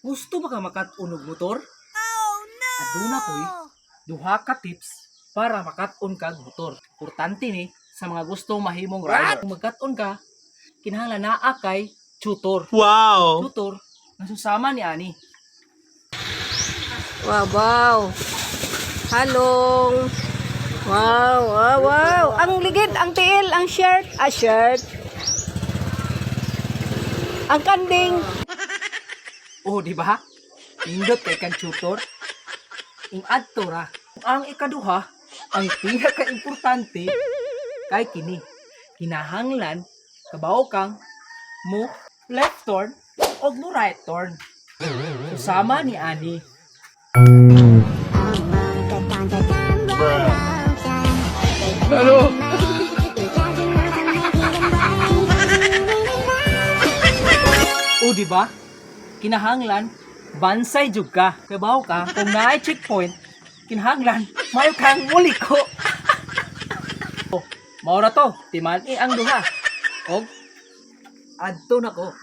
Gusto ba ka makat-unog motor? Aduna ko'y duha ka tips para makat-on kag motor. Importante ni sa mga gustong mahimong rider. Kung magkat-on ka, kinahanglan naa kay tutor. Wow! Tutor na susama ni ani. Wow, wow. Halong. Wow, wow, wow. Ang ligid, ang tiil, ang shirt. Shirt. Ang kanding. Oh, di ba? Nindot kay kang tutor. Ing adto ra. Ang ikaduha, ang pinaka-importante kay kini. Kinahanglan kabaw kang mo left turn o mo right turn. Susama ni ani. Ano? O di ba? Kinahanglan bansay jud ka. Kabaw ka kung naay checkpoint, kinahanglan mayo kang muliko. Oh, mao ra to, timani ang duha. Og adto na ko.